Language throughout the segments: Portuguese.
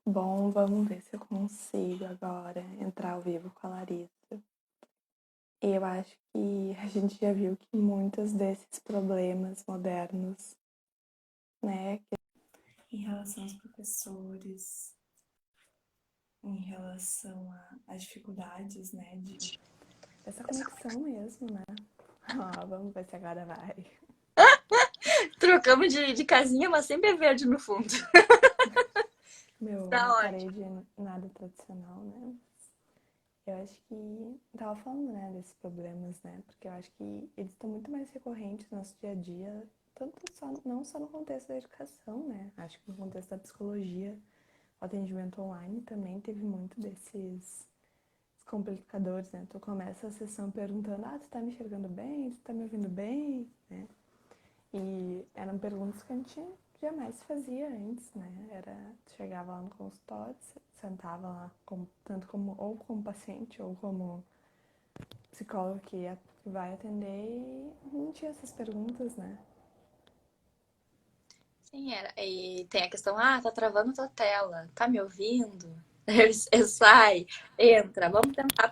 Bom, vamos ver se eu consigo agora entrar ao vivo com a Larissa. Eu acho que a gente já viu que muitos desses problemas modernos, né, em relação aos professores, em relação às dificuldades, né, dessa conexão mesmo, né? Vamos ver se agora vai. Trocamos de casinha, mas sempre é verde no fundo. Meu, Tá uma ótimo. parede nada tradicional, né? Eu acho que tava falando, né, desses problemas, né? Porque eu acho que eles estão muito mais recorrentes no nosso dia a dia, tanto só, não só no contexto da educação, né? Acho que no contexto da psicologia, o atendimento online também teve muito desses complicadores, né? Tu começa a sessão perguntando, tu tá me enxergando bem? Tu tá me ouvindo bem? Né? E eram perguntas que a gente jamais fazia antes, né? Tu chegava lá no consultório, sentava lá, tanto como ou como paciente ou como psicólogo que vai atender e não tinha essas perguntas, né? Sim, era. E tem a questão, tá travando tua tela, tá me ouvindo? Sai, entra, vamos tentar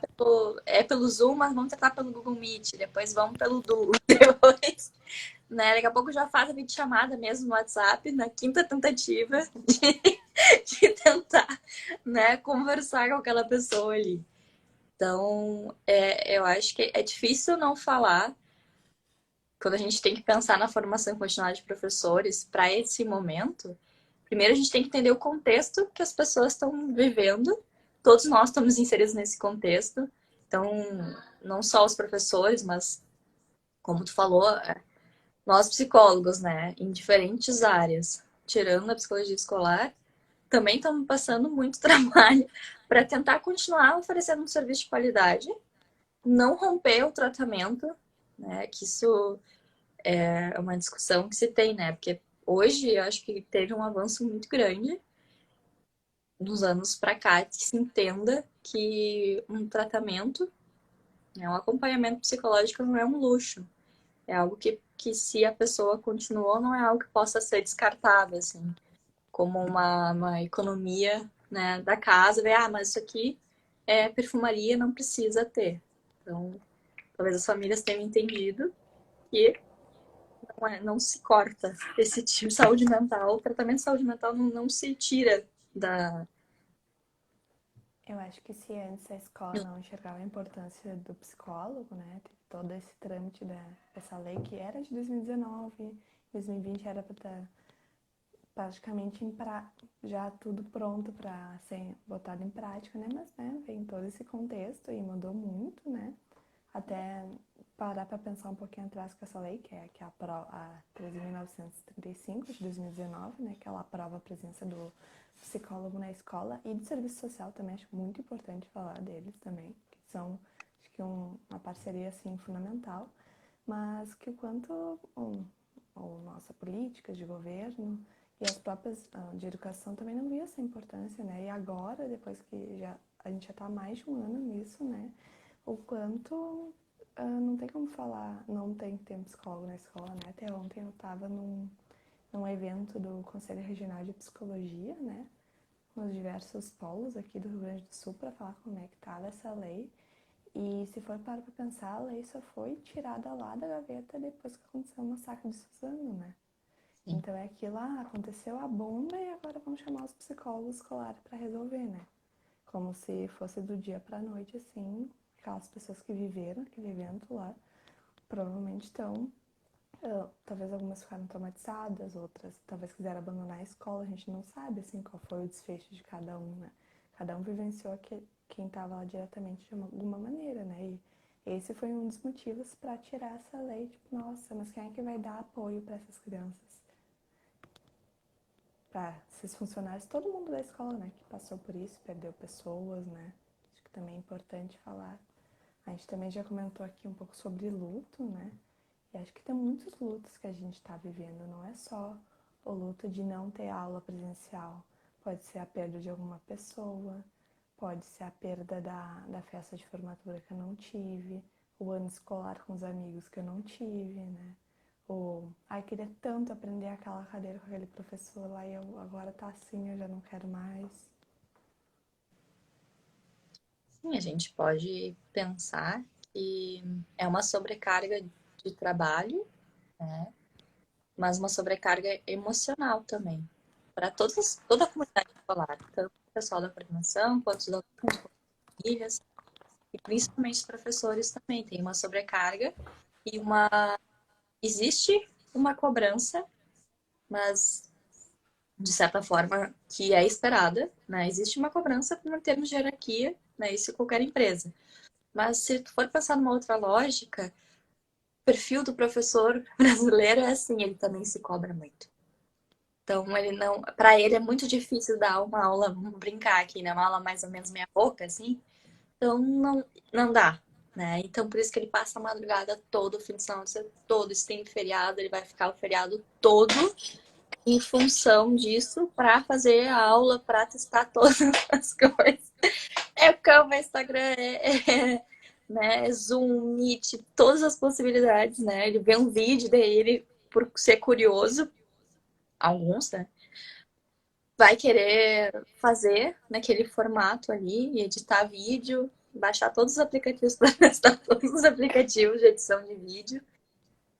pelo Zoom, mas vamos tentar pelo Google Meet, depois vamos pelo Duo, depois, né, daqui a pouco já faz a videochamada mesmo no WhatsApp, na quinta tentativa de tentar, né, conversar com aquela pessoa ali. Então, eu acho que é difícil não falar quando a gente tem que pensar na formação continuada de professores para esse momento. Primeiro, a gente tem que entender o contexto que as pessoas estão vivendo. Todos nós estamos inseridos nesse contexto. Então, não só os professores, mas, como tu falou, nós psicólogos, né, em diferentes áreas, tirando a psicologia escolar, também estamos passando muito trabalho para tentar continuar oferecendo um serviço de qualidade, não romper o tratamento, né, que isso é uma discussão que se tem, né, porque hoje eu acho que teve um avanço muito grande dos anos para cá, que se entenda que um tratamento, né, um acompanhamento psicológico não é um luxo, é algo que se a pessoa continuou, não é algo que possa ser descartável, assim, como uma economia, né, da casa, ver, mas isso aqui é perfumaria, não precisa ter. Então, talvez as famílias tenham entendido que não se corta esse tipo de saúde mental, o tratamento de saúde mental não se tira da. Eu acho que se antes a escola não enxergava a importância do psicólogo, né? Teve todo esse trâmite dessa lei que era de 2019, 2020 era para estar praticamente já tudo pronto para ser botado em prática, né? Mas, né, vem todo esse contexto e mudou muito, né? Até parar para pensar um pouquinho atrás com essa lei, que é a 13.935 de 2019, né? Que ela aprova a presença do psicólogo na escola e do serviço social também, acho muito importante falar deles também, que são, acho que uma parceria, assim, fundamental, mas que o quanto nossa política de governo e as próprias de educação também não viam essa importância, né? E agora, depois que a gente já está há mais de um ano nisso, né? O quanto não tem como falar, não tem que ter um psicólogo na escola, né? Até ontem eu estava num evento do Conselho Regional de Psicologia, né? Nos diversos polos aqui do Rio Grande do Sul para falar como é que estava essa lei. E se for para pensar, a lei só foi tirada lá da gaveta depois que aconteceu o massacre de Suzano, né? Sim. Então é aquilo lá, aconteceu a bomba e agora vamos chamar os psicólogos escolares para resolver, né? Como se fosse do dia para noite, assim. Aquelas pessoas que viveram aquele evento lá provavelmente estão. Talvez algumas ficaram traumatizadas, outras talvez quiseram abandonar a escola. A gente não sabe, assim, qual foi o desfecho de cada um, né? Cada um vivenciou quem estava lá diretamente de alguma maneira, né? E esse foi um dos motivos para tirar essa lei. Tipo, nossa, mas quem é que vai dar apoio para essas crianças? Para esses funcionários, todo mundo da escola, né, que passou por isso, perdeu pessoas, né? Acho que também é importante falar. A gente também já comentou aqui um pouco sobre luto, né? E acho que tem muitos lutos que a gente está vivendo, não é só o luto de não ter aula presencial. Pode ser a perda de alguma pessoa, pode ser a perda da festa de formatura que eu não tive, o ano escolar com os amigos que eu não tive, né? Ou, queria tanto aprender aquela cadeira com aquele professor lá e eu agora tá assim, eu já não quero mais. Sim, a gente pode pensar que é uma sobrecarga de trabalho, né? Mas uma sobrecarga emocional também, para toda a comunidade escolar, tanto o pessoal da coordenação, quanto os alunos, quanto as famílias, e principalmente os professores também. Tem uma sobrecarga e existe uma cobrança, mas de certa forma que é esperada, né? Existe uma cobrança em termos de hierarquia, né? Isso em qualquer empresa. Mas se tu for pensar numa outra lógica, o perfil do professor brasileiro é assim, ele também se cobra muito. Então, ele não, para ele é muito difícil dar uma aula, vamos brincar aqui, né? Uma aula mais ou menos meia boca, assim. Então, não dá, né? Então, por isso que ele passa a madrugada todo, o fim de semana todo, se tem feriado, ele vai ficar o feriado todo em função disso para fazer a aula, para testar todas as coisas. É o Canva, Instagram, né, Zoom, Meet, todas as possibilidades, né? Ele vê um vídeo, daí ele, por ser curioso, alguns, né? Vai querer fazer naquele formato ali, editar vídeo, baixar todos os aplicativos para testar todos os aplicativos de edição de vídeo.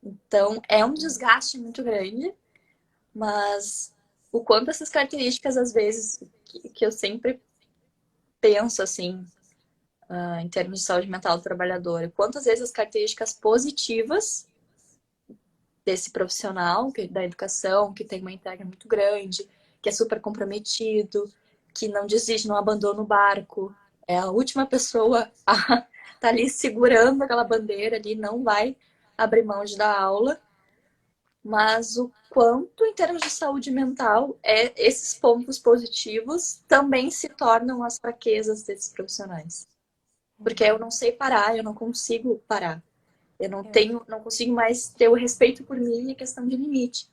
Então, é um desgaste muito grande, mas o quanto essas características, às vezes, que eu sempre penso assim, em termos de saúde mental do trabalhador, quantas vezes as características positivas desse profissional da educação, que tem uma entrega muito grande, que é super comprometido, que não desiste, não abandona o barco, é a última pessoa a estar tá ali segurando aquela bandeira ali, não vai abrir mão de dar aula, mas o quanto, em termos de saúde mental, esses pontos positivos também se tornam as fraquezas desses profissionais. Porque eu não sei parar, eu não consigo parar. Eu Eu acho, não consigo mais ter o respeito por mim e a questão de limite.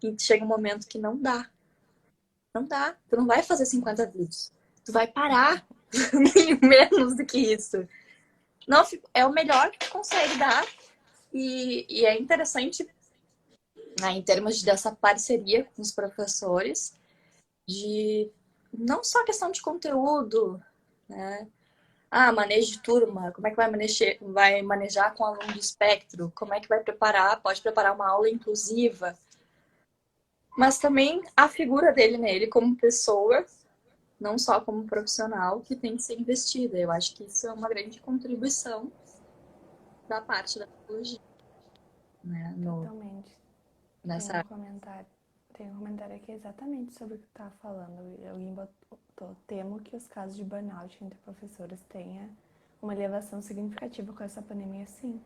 E chega um momento que não dá. Não dá. Tu não vai fazer 50 vídeos. Tu vai parar menos do que isso. Não, é o melhor que tu consegue dar. E é interessante, né, em termos dessa parceria com os professores, de não só questão de conteúdo, né? Ah, manejo de turma, como é que vai manejar com aluno do espectro? Como é que vai preparar? Pode preparar uma aula inclusiva, mas também a figura dele, né? Ele como pessoa, não só como profissional, que tem que ser investida. Eu acho que isso é uma grande contribuição da parte da psicologia, né? totalmente. Tem Nessa um comentário, tem um comentário aqui exatamente sobre o que tu tá falando. Alguém botou, temo que os casos de burnout entre professores tenha uma elevação significativa com essa pandemia, sim.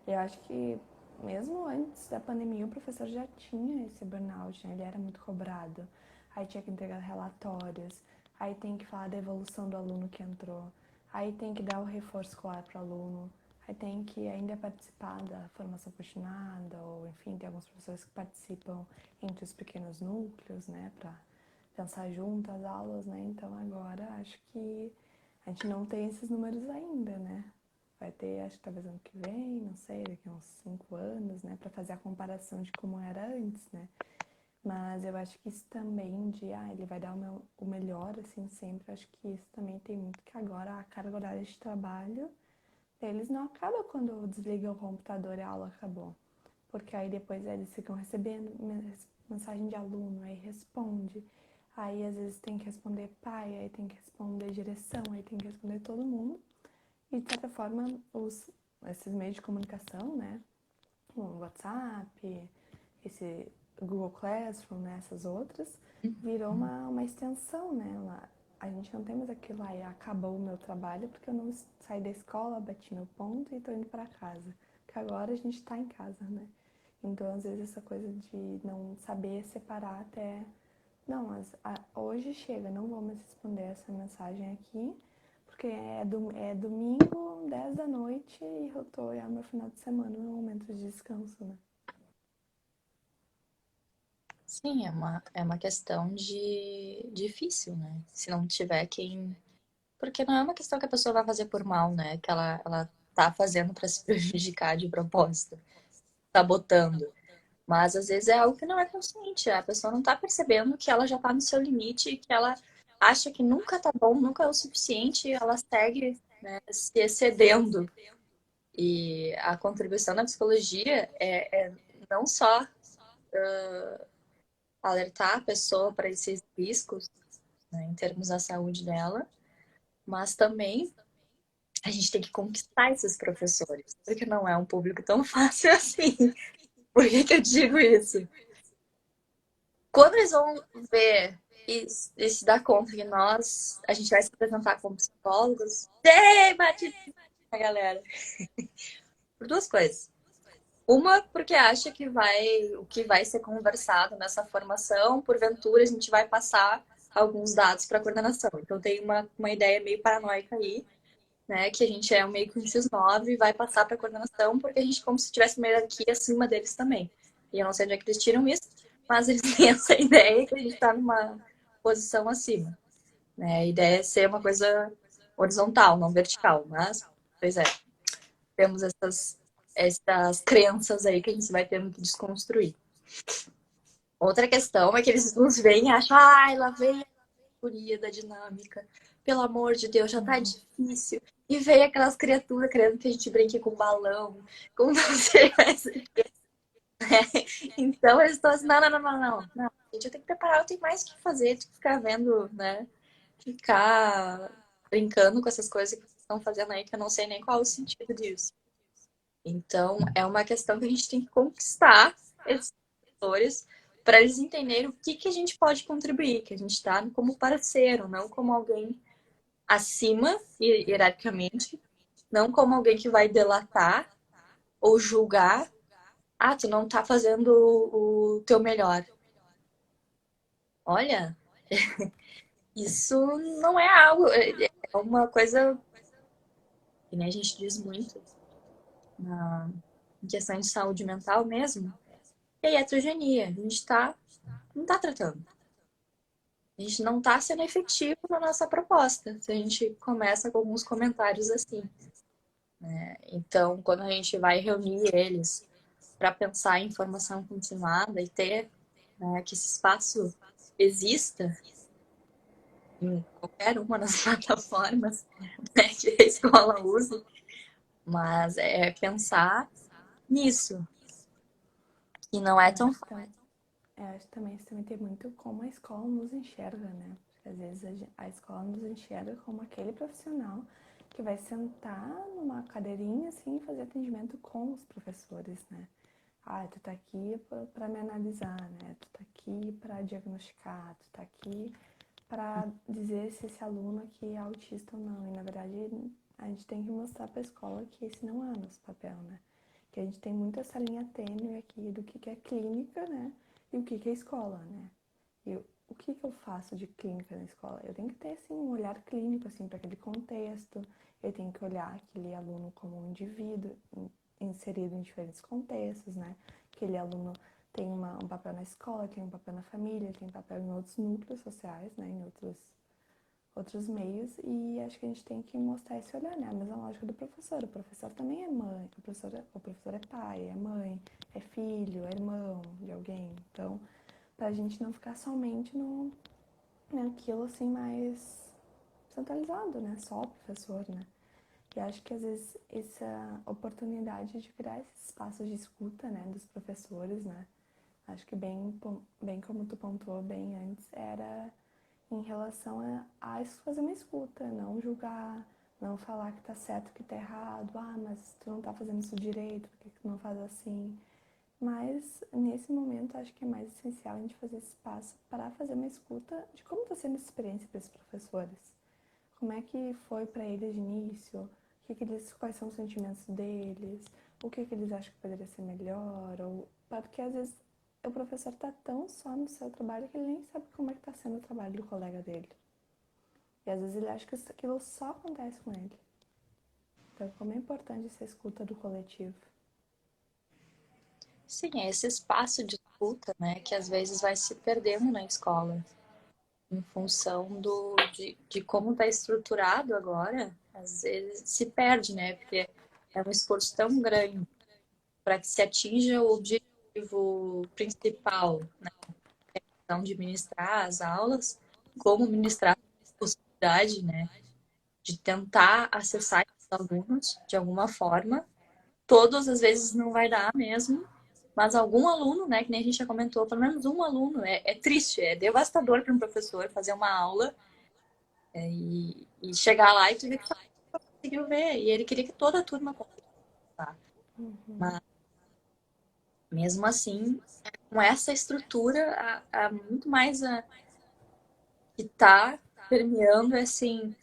Eu acho que mesmo antes da pandemia o professor já tinha esse burnout, né? Ele era muito cobrado. Aí tinha que entregar relatórios, aí tem que falar da evolução do aluno que entrou, aí tem que dar o reforço escolar para o aluno, aí tem que ainda participar da formação continuada, ou enfim, tem alguns professores que participam entre os pequenos núcleos, né, para pensar junto as aulas, né? Então agora acho que a gente não tem esses números ainda, né? Vai ter, acho que talvez ano que vem, não sei, daqui a uns 5 anos, né, para fazer a comparação de como era antes, né? Mas eu acho que isso também de, ele vai dar o melhor, assim, sempre. Acho que isso também tem muito que agora a carga horária de trabalho, eles não acaba quando desligam o computador e a aula acabou. Porque aí depois eles ficam recebendo mensagem de aluno, aí responde. Aí às vezes tem que responder pai, aí tem que responder direção, aí tem que responder todo mundo. E de certa forma, esses meios de comunicação, né? O WhatsApp, esse Google Classroom, né? Essas outras, virou uma extensão, né? A gente não tem mais aquilo aí, acabou o meu trabalho porque eu não saí da escola, bati meu ponto e tô indo para casa. Porque agora a gente tá em casa, né? Então, às vezes, essa coisa de não saber separar até. Não, hoje chega, não vou mais responder essa mensagem aqui, porque é domingo, 10 da noite, e eu tô, é o meu final de semana, meu momento de descanso, né? sim, é uma questão de difícil, né? Se não tiver quem. Porque não é uma questão que a pessoa vai fazer por mal, né? Que ela tá fazendo para se prejudicar de propósito, sabotando. Mas às vezes é algo que não é consciente. A pessoa não tá percebendo que ela já tá no seu limite e que ela acha que nunca tá bom, nunca é o suficiente, ela segue, né, se excedendo. E a contribuição da psicologia é não só alertar a pessoa para esses riscos, né, em termos da saúde dela, mas também a gente tem que conquistar esses professores, porque não é um público tão fácil assim. Por que eu digo isso? Quando eles vão ver e se dar conta que a gente vai se apresentar como psicólogos, bate a galera. Por duas coisas. Uma, porque acha que o que vai ser conversado nessa formação, porventura a gente vai passar alguns dados para a coordenação. Então tem uma ideia meio paranoica aí, né? Que a gente é meio que um X9 e vai passar para a coordenação, porque a gente como se tivesse uma hierarquia acima deles também. E eu não sei onde é que eles tiram isso, mas eles têm essa ideia que a gente está numa posição acima. Né? A ideia é ser uma coisa horizontal, não vertical, mas, pois é, temos essas crenças aí que a gente vai tendo que desconstruir. Outra questão é que eles nos veem e acham, ai, lá vem a guria da dinâmica. Pelo amor de Deus, já tá difícil. E vem aquelas criaturas querendo que a gente brinque com balão, com não sei mais o quê. Então eles estão assim, não. Gente, eu tenho que preparar, eu tenho mais o que fazer, tenho que ficar vendo, né? Ficar brincando com essas coisas que vocês estão fazendo aí, que eu não sei nem qual é o sentido disso. Então, é uma questão que a gente tem que conquistar esses setores para eles entenderem o que a gente pode contribuir, que a gente está como parceiro, não como alguém acima, hierarquicamente, não como alguém que vai delatar ou julgar. Ah, tu não tá fazendo o teu melhor. Olha, isso não é algo, é uma coisa que nem a gente diz muito na em questão de saúde mental mesmo, é heterogeneia. A gente não está tratando. A gente não está sendo efetivo na nossa proposta, se a gente começa com alguns comentários assim. Então, quando a gente vai reunir eles para pensar em formação continuada e ter, né, que esse espaço exista em qualquer uma das plataformas, né, que a escola use, mas é pensar nisso, que não é Eu tão acho, fácil. eu acho também isso também tem muito como a escola nos enxerga, né? Porque às vezes a escola nos enxerga como aquele profissional que vai sentar numa cadeirinha assim e fazer atendimento com os professores, né? Ah, tu tá aqui para me analisar, né? Tu tá aqui para diagnosticar, tu tá aqui para dizer se esse aluno aqui é autista ou não. E na verdade a gente tem que mostrar para a escola que esse não é o nosso papel, né? Que a gente tem muito essa linha tênue aqui do que é clínica, né? E o que é escola, né? E o que eu faço de clínica na escola? Eu tenho que ter assim um olhar clínico assim para aquele contexto. Eu tenho que olhar aquele aluno como um indivíduo inserido em diferentes contextos, né? Aquele aluno tem um papel na escola, tem um papel na família, tem um papel em outros núcleos sociais, né? Em outros meios, e acho que a gente tem que mostrar esse olhar, né? A mesma lógica do professor. O professor também é mãe, o professor é pai, é mãe, é filho, é irmão de alguém. Então, pra gente não ficar somente naquilo assim mais centralizado, né? Só o professor, né? E acho que às vezes essa oportunidade de criar esses espaços de escuta, né, dos professores, né? Acho que bem como tu pontuou bem antes, era em relação a fazer uma escuta, não julgar, não falar que tá certo, que tá errado, ah, mas tu não tá fazendo isso direito, por que tu não faz assim? Mas nesse momento acho que é mais essencial a gente fazer esse espaço para fazer uma escuta de como está sendo essa experiência para esses professores. Como é que foi para eles de início? Quais são os sentimentos deles? O que eles acham que poderia ser melhor? Porque às vezes o professor está tão só no seu trabalho que ele nem sabe como é que está sendo o trabalho do colega dele. E às vezes ele acha que aquilo só acontece com ele. Então, como é importante essa escuta do coletivo. Sim, é esse espaço de escuta, né, que às vezes vai se perdendo na escola, em função de como está estruturado agora, às vezes se perde, né, porque é um esforço tão grande para que se atinja o objetivo principal, né, não de ministrar as aulas, como ministrar responsabilidade, né, de tentar acessar esses alunos de alguma forma. Todas as vezes não vai dar mesmo, mas algum aluno, né, que nem a gente já comentou, pelo menos um aluno, é triste, é devastador para um professor fazer uma aula e chegar lá e tu vê que só conseguiu ver, e ele queria que toda a turma conseguisse passar. Uhum. Mas mesmo assim, com essa estrutura, há muito mais que tá permeando, é assim,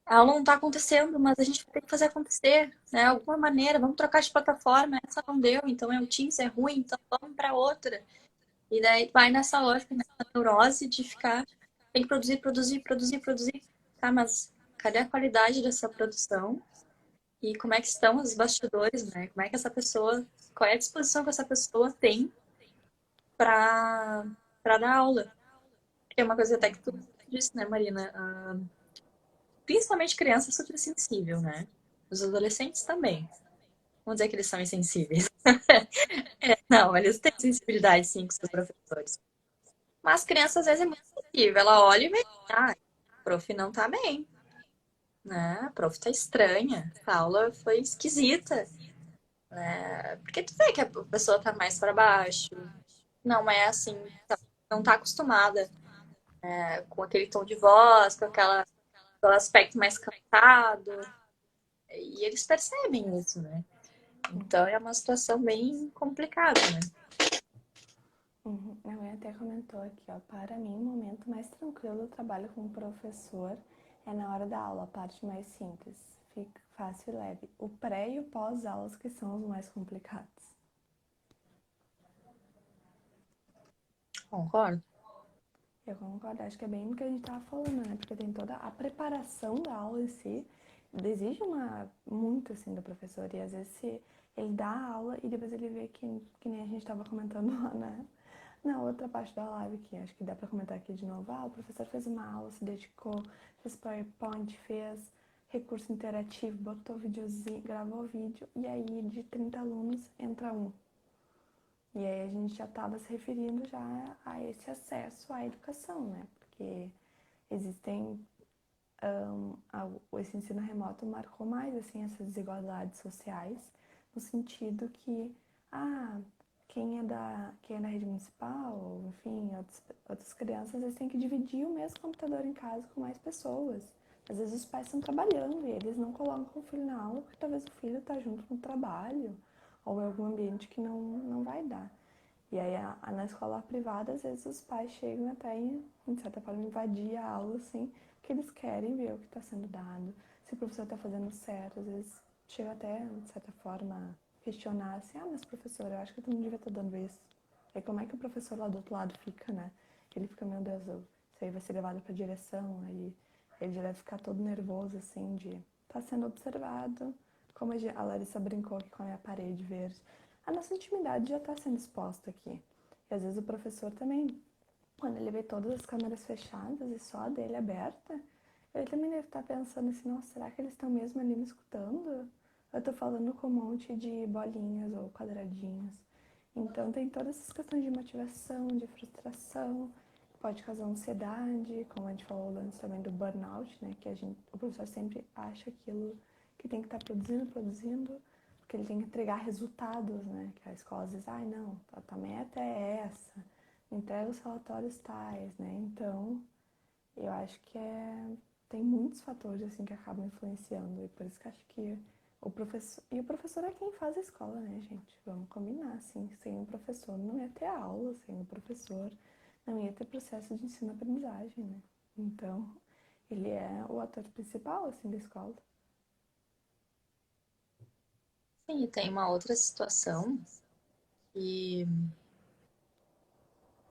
a aula não tá acontecendo, mas a gente vai ter que fazer acontecer, né? De alguma maneira, vamos trocar de plataforma, essa não deu, então é o Teams, é ruim, então vamos para outra. E daí vai nessa lógica, nessa neurose de ficar, tem que produzir, produzir, produzir, produzir. Tá, mas cadê a qualidade dessa produção? E como é que estão os bastidores, né? Como é que essa pessoa, qual é a disposição que essa pessoa tem para dar aula? Que é uma coisa até que tu disse, né, Marina? Principalmente criança é super sensível, né? Os adolescentes também. Vamos dizer que eles são insensíveis. Não, eles têm sensibilidade, sim, com seus professores. Mas criança, às vezes, é muito sensível. Ela olha e vê, ah, a prof não tá bem, né? A prof tá estranha. A aula foi esquisita. Porque tu vê que a pessoa tá mais para baixo. Não é assim, não tá acostumada com aquele tom de voz, com aquele aspecto mais cantado. E eles percebem isso, né? Então é uma situação bem complicada, né? Uhum. A mãe até comentou aqui, ó, para mim, o momento mais tranquilo do trabalho com o professor é na hora da aula, a parte mais simples, fica fácil e leve. O pré e o pós-aulas que são os mais complicados. Concordo. Eu concordo, acho que é bem o que a gente estava falando, né? Porque tem toda a preparação da aula em si, exige muito, assim, do professor. E às vezes se ele dá a aula e depois ele vê que nem a gente estava comentando lá, né? Na outra parte da live, que acho que dá para comentar aqui de novo, o professor fez uma aula, se dedicou, fez PowerPoint, fez recurso interativo, botou videozinho, gravou vídeo, e aí de 30 alunos entra um. E aí a gente já estava se referindo já a esse acesso à educação, né? Porque existem esse ensino remoto marcou mais assim essas desigualdades sociais, no sentido que ah, quem é da rede municipal, enfim, outras crianças, eles têm que dividir o mesmo computador em casa com mais pessoas. Às vezes os pais estão trabalhando e eles não colocam o filho na aula porque talvez o filho está junto no trabalho ou em algum ambiente que não vai dar. E aí, na escola privada, às vezes os pais chegam até, de certa forma, invadir a aula, assim, porque eles querem ver o que está sendo dado, se o professor está fazendo certo. Às vezes chega até, de certa forma, questionar, assim, mas professor, eu acho que tu não devia estar dando isso. E como é que o professor lá do outro lado fica, né? Ele fica, meu Deus, isso aí vai ser levado para a direção, aí ele já deve ficar todo nervoso, assim, de estar sendo observado, como a Larissa brincou aqui com a minha parede verde. A nossa intimidade já está sendo exposta aqui. E às vezes o professor também, quando ele vê todas as câmeras fechadas e só a dele aberta, ele também deve estar pensando assim, nossa, será que eles estão mesmo ali me escutando? Eu tô falando com um monte de bolinhas ou quadradinhos. Então tem todas essas questões de motivação, de frustração, pode causar ansiedade, como a gente falou antes também do burnout, né? Que o professor sempre acha aquilo que tem que estar produzindo, produzindo, porque ele tem que entregar resultados, né? Que a escola diz, não, a tua meta é essa, entrega os relatórios tais, né? Então, eu acho que tem muitos fatores assim que acabam influenciando e por isso que acho que o professor é quem faz a escola, né, gente? Vamos combinar, assim, sem o professor não ia ter aula, sem o professor não ia ter processo de ensino-aprendizagem, né? Então, ele é o ator principal, assim, da escola. Sim, e tem uma outra situação que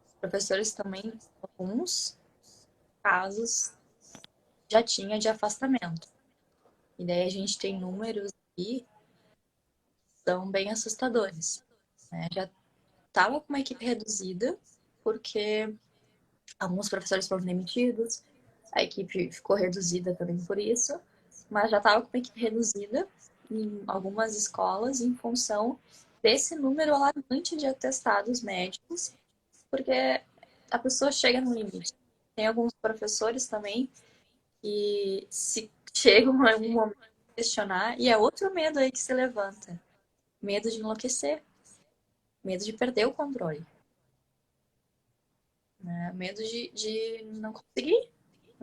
os professores também, alguns casos, já tinha de afastamento. E daí a gente tem números que são bem assustadores, né? Já estava com uma equipe reduzida, porque alguns professores foram demitidos, a equipe ficou reduzida também por isso, mas já estava com uma equipe reduzida em algumas escolas em função desse número alarmante de atestados médicos, porque a pessoa chega no limite. Tem alguns professores também que se chega um momento de questionar, e é outro medo aí que se levanta. Medo de enlouquecer, medo de perder o controle, né? Medo de não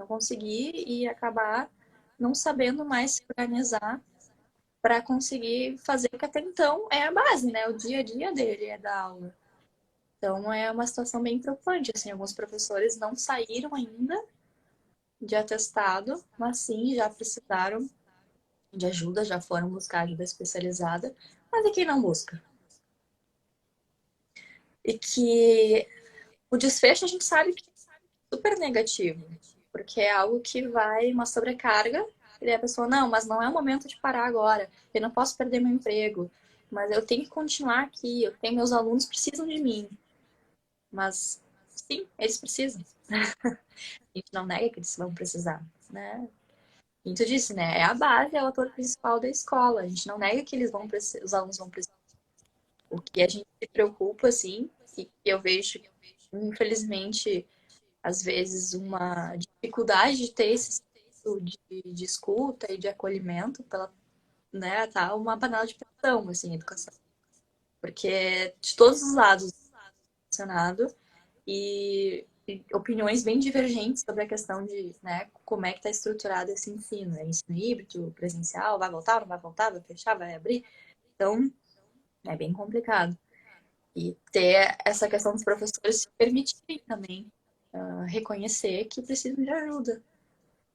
conseguir e acabar não sabendo mais se organizar para conseguir fazer o que até então é a base, né? O dia a dia dele é da aula. Então é uma situação bem preocupante, assim, alguns professores não saíram ainda de atestado, mas sim já precisaram de ajuda, já foram buscar ajuda especializada, mas e quem não busca? E que o desfecho a gente sabe que é super negativo, porque é algo que vai uma sobrecarga, e daí a pessoa, não, mas não é o momento de parar agora, eu não posso perder meu emprego, mas eu tenho que continuar aqui, eu tenho meus alunos precisam de mim. Mas sim, eles precisam. A gente não nega que eles vão precisar, né? E tu disse, né? É a base, é o ator principal da escola. A gente não nega que eles vão precisar, os alunos vão precisar. O que a gente se preocupa, assim, e que eu vejo, infelizmente, às vezes, uma dificuldade de ter esse senso de escuta e de acolhimento pela, né, tá uma panela de pressão, assim, a educação. Porque de todos os lados relacionado e opiniões bem divergentes sobre a questão de, né, como é que está estruturado esse ensino. É ensino híbrido, presencial, vai voltar, não vai voltar, vai fechar, vai abrir. Então, é bem complicado. E ter essa questão dos professores se permitirem também reconhecer que precisam de ajuda,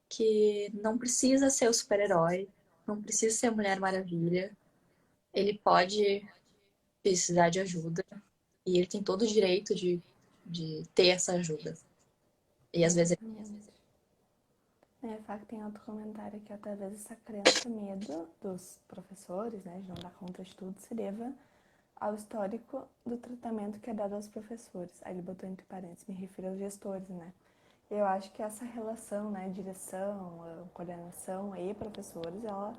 que não precisa ser o super-herói, não precisa ser a Mulher Maravilha, ele pode precisar de ajuda e ele tem todo o direito de ter essa ajuda. E às vezes Exatamente. É, fato, tem outro comentário aqui, até às vezes essa crença, medo dos professores, né, de não dar conta de tudo, se deva ao histórico do tratamento que é dado aos professores. Aí ele botou entre parênteses, me refiro aos gestores, né? Eu acho que essa relação, né, direção, coordenação e professores, ela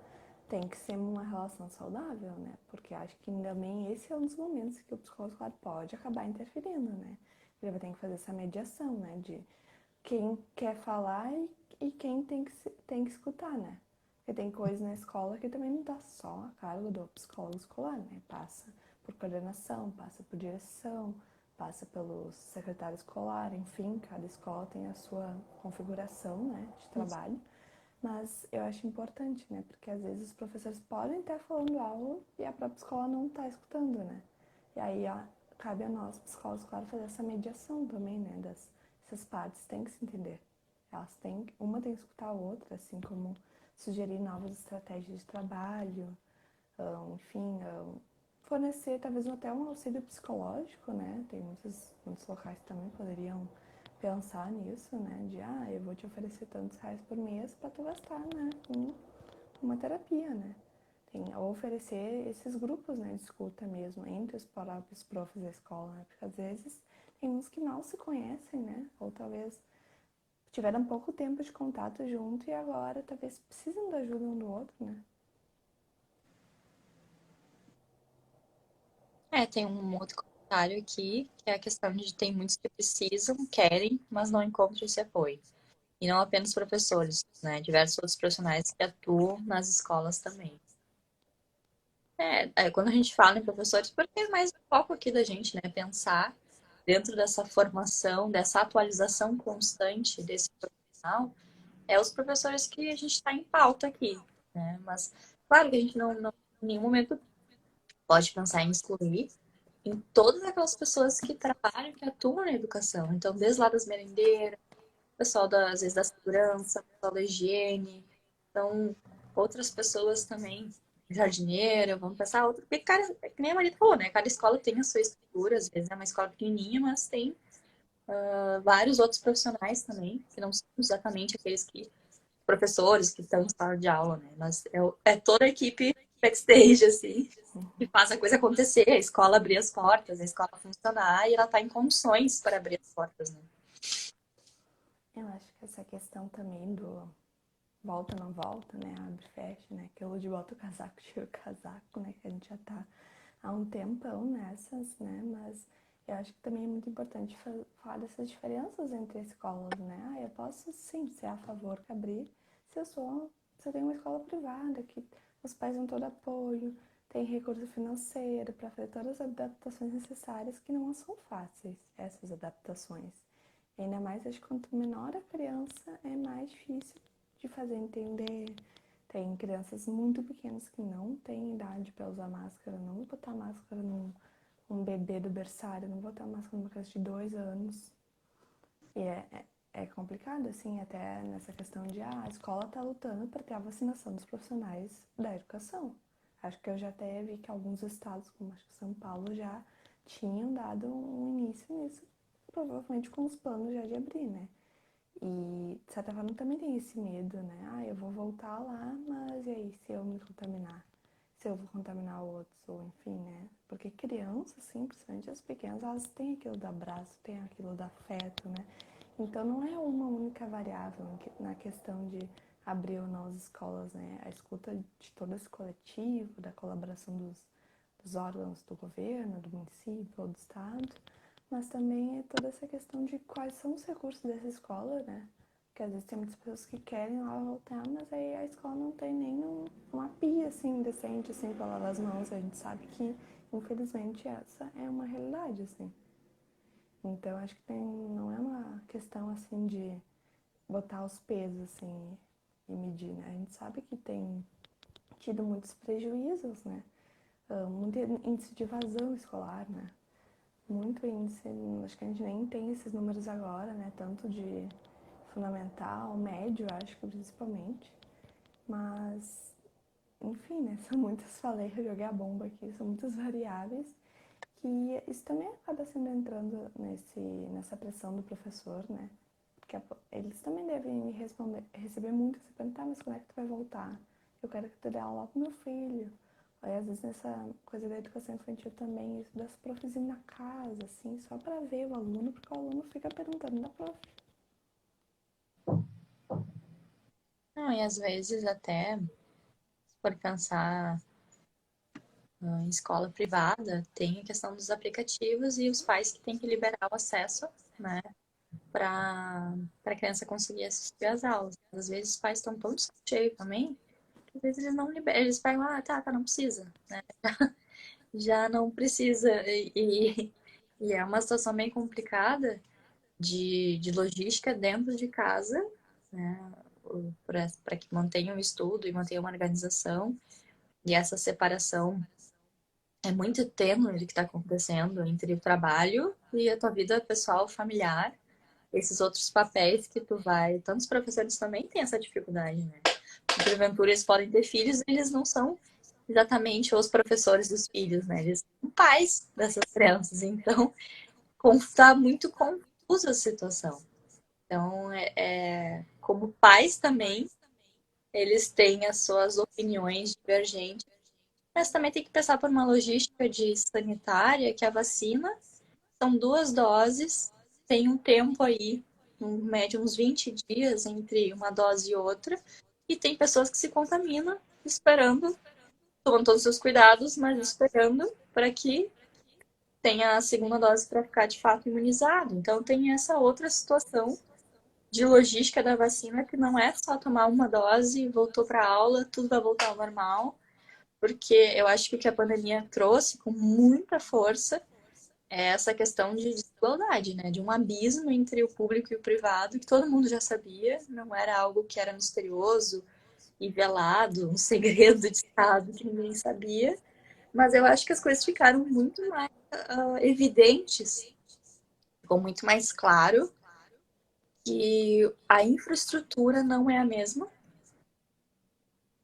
tem que ser uma relação saudável, né? Porque acho que também esse é um dos momentos que o psicólogo escolar pode acabar interferindo, né? Ele vai ter que fazer essa mediação, né, de quem quer falar e quem tem que escutar, né? Porque tem coisas na escola que também não tá só a cargo do psicólogo escolar, né? Passa por coordenação, passa por direção, passa pelo secretário escolar, enfim, cada escola tem a sua configuração, né, de trabalho. Mas eu acho importante, né? Porque às vezes os professores podem estar falando algo e a própria escola não está escutando, né? E aí ó, cabe a nós, psicólogos, claro, fazer essa mediação também, né? Essas partes têm que se entender. Elas têm, uma tem que escutar a outra, assim como sugerir novas estratégias de trabalho, enfim, fornecer talvez até um auxílio psicológico, né? Tem muitos locais que também poderiam pensar nisso, né? De, eu vou te oferecer tantos reais por mês para tu gastar, né? Com uma terapia, né? Ou oferecer esses grupos, né, de escuta mesmo, entre os próprios profs da escola, né? Porque às vezes tem uns que mal se conhecem, né? Ou talvez tiveram pouco tempo de contato junto e agora talvez precisam da ajuda um do outro, né? tem um outro comentário aqui, que é a questão de tem muitos que precisam, querem, mas não encontram esse apoio. E não apenas professores, né? Diversos outros profissionais que atuam nas escolas também. Quando a gente fala em professores, porque é mais o foco aqui da gente, né? Pensar dentro dessa formação, dessa atualização constante desse profissional, é os professores que a gente está em pauta aqui, né? Mas, claro que a gente não em nenhum momento pode pensar em excluir em todas aquelas pessoas que trabalham, que atuam na educação. Então, desde lá das merendeiras, pessoal às vezes da segurança, pessoal da higiene, então outras pessoas também, jardineira, vamos pensar outro, porque cara, é que nem a Maria falou, né? Cada escola tem a sua estrutura, às vezes é uma escola pequenininha, mas tem vários outros profissionais também, que não são exatamente aqueles que professores que estão em sala de aula, né? Mas é toda a equipe backstage, assim, que faz a coisa acontecer, a escola abrir as portas, a escola funcionar e ela está em condições para abrir as portas, né? Eu acho que essa questão também do volta, não volta, né? Abre, fecha, né? Aquilo de bota o casaco, tira o casaco, né? Que a gente já tá há um tempão nessas, né? Mas Eu acho que também é muito importante falar dessas diferenças entre escolas, né? Eu posso sim ser a favor que abrir se eu tenho uma escola privada, que os pais dão todo apoio, tem recurso financeiro para fazer todas as adaptações necessárias, que não são fáceis, essas adaptações. E ainda mais, acho que quanto menor a criança, é mais difícil de fazer entender. Tem crianças muito pequenas que não têm idade para usar máscara, não vou botar máscara num bebê do berçário, não vou botar máscara numa criança de 2 anos. E é complicado, assim, até nessa questão de a escola está lutando para ter a vacinação dos profissionais da educação. Acho que eu já até vi que alguns estados, como acho que São Paulo, já tinham dado um início nisso, provavelmente com os planos já de abrir, né? E, de certa forma, também tem esse medo, né? Ah, eu vou voltar lá, mas e aí, se eu me contaminar? Se eu vou contaminar outros, ou enfim, né? Porque crianças, assim, principalmente as pequenas, elas têm aquilo do abraço, têm aquilo do afeto, né? Então, não é uma única variável na questão de abrir ou não as escolas, né? A escuta de todo esse coletivo, da colaboração dos órgãos do governo, do município ou do estado, mas também é toda essa questão de quais são os recursos dessa escola, né? Porque às vezes tem muitas pessoas que querem lá voltar, mas aí a escola não tem nem uma pia assim decente assim para lavar as mãos. A gente sabe que, infelizmente, essa é uma realidade, assim. Então acho que não é uma questão assim de botar os pesos assim e medir, né? A gente sabe que tem tido muitos prejuízos, né? Muito índice de evasão escolar, né? Muito índice, acho que a gente nem tem esses números agora, né? Tanto de fundamental, médio, acho que principalmente. Mas, enfim, né? São muitas, falei, eu joguei a bomba aqui, são muitas variáveis que isso também acaba sendo entrando nessa pressão do professor, né? Porque eles também devem me receber muito, se perguntar, mas quando é que tu vai voltar? Eu quero que tu dê aula pro meu filho. Aí, às vezes, nessa coisa da educação infantil também, isso das profs ir na casa, assim, só pra ver o aluno, porque o aluno fica perguntando da prof. Não, e às vezes até, se for pensar em escola privada, tem a questão dos aplicativos e os pais que têm que liberar o acesso, né, para a criança conseguir assistir às aulas. Às vezes os pais estão tão de saco cheio também, que às vezes eles não liberam, eles pegam, tá, não precisa, né? Já não precisa. E é uma situação bem complicada de logística dentro de casa, né, para que mantenha o estudo e mantenha uma organização. E essa separação é muito tênue do que está acontecendo entre o trabalho e a tua vida pessoal, familiar, esses outros papéis que tu vai. Tantos professores também têm essa dificuldade, né? Porventura eles podem ter filhos, eles não são exatamente os professores dos filhos, né? Eles são pais dessas crianças. Então, está muito confusa a situação. Então, como pais também, eles têm as suas opiniões divergentes, mas também tem que pensar por uma logística de sanitária, que a vacina são 2 doses, tem um tempo aí, um médio uns 20 dias entre uma dose e outra, e tem pessoas que se contaminam esperando, tomando todos os seus cuidados, mas esperando para que tenha a segunda dose para ficar de fato imunizado. Então tem essa outra situação de logística da vacina que não é só tomar uma dose, voltou para a aula, tudo vai voltar ao normal, porque eu acho que o que a pandemia trouxe com muita força é essa questão de desigualdade, né? De um abismo entre o público e o privado, que todo mundo já sabia, não era algo que era misterioso e velado, um segredo de Estado que ninguém sabia, mas eu acho que as coisas ficaram muito mais evidentes, ficou muito mais claro que a infraestrutura não é a mesma,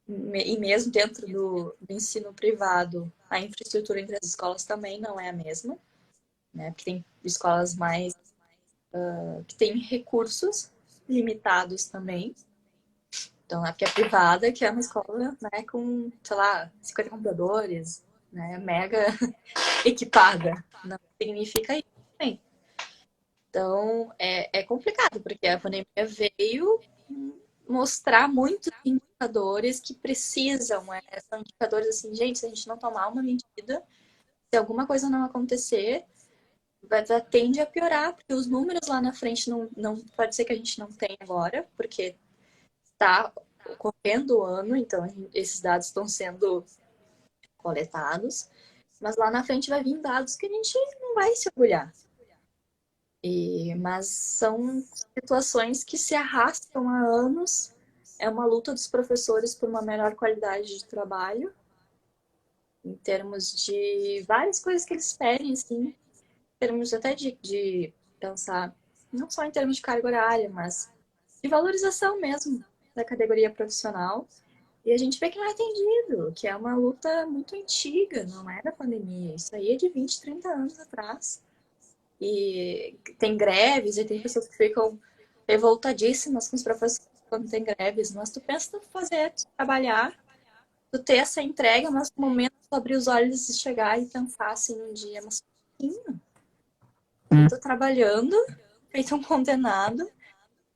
e mesmo dentro do ensino privado, a infraestrutura entre as escolas também não é a mesma, né? Porque tem escolas mais que têm recursos limitados também. Então, porque é privada, que é uma escola, né, com, sei lá, 50 computadores, né, mega equipada. Não significa isso também. Então, é complicado, porque a pandemia veio mostrar muitos indicadores que precisam, são indicadores assim, gente, se a gente não tomar uma medida, se alguma coisa não acontecer, tende a piorar, porque os números lá na frente não pode ser que a gente não tenha agora, porque está ocorrendo o ano, então esses dados estão sendo coletados, mas lá na frente vai vir dados que a gente não vai se orgulhar. Mas são situações que se arrastam há anos. É uma luta dos professores por uma melhor qualidade de trabalho, em termos de várias coisas que eles pedem, assim, em termos até de pensar, não só em termos de carga horária, mas de valorização mesmo da categoria profissional. E a gente vê que não é atendido, que é uma luta muito antiga, não é da pandemia. Isso aí é de 20, 30 anos atrás. E tem greves, e tem pessoas que ficam revoltadíssimas com os professores quando tem greves. Mas tu pensa tu fazer, tu trabalhar, tu ter essa entrega, mas no momento tu abrir os olhos e chegar e pensar assim um dia, mas eu tô trabalhando, feito um condenado,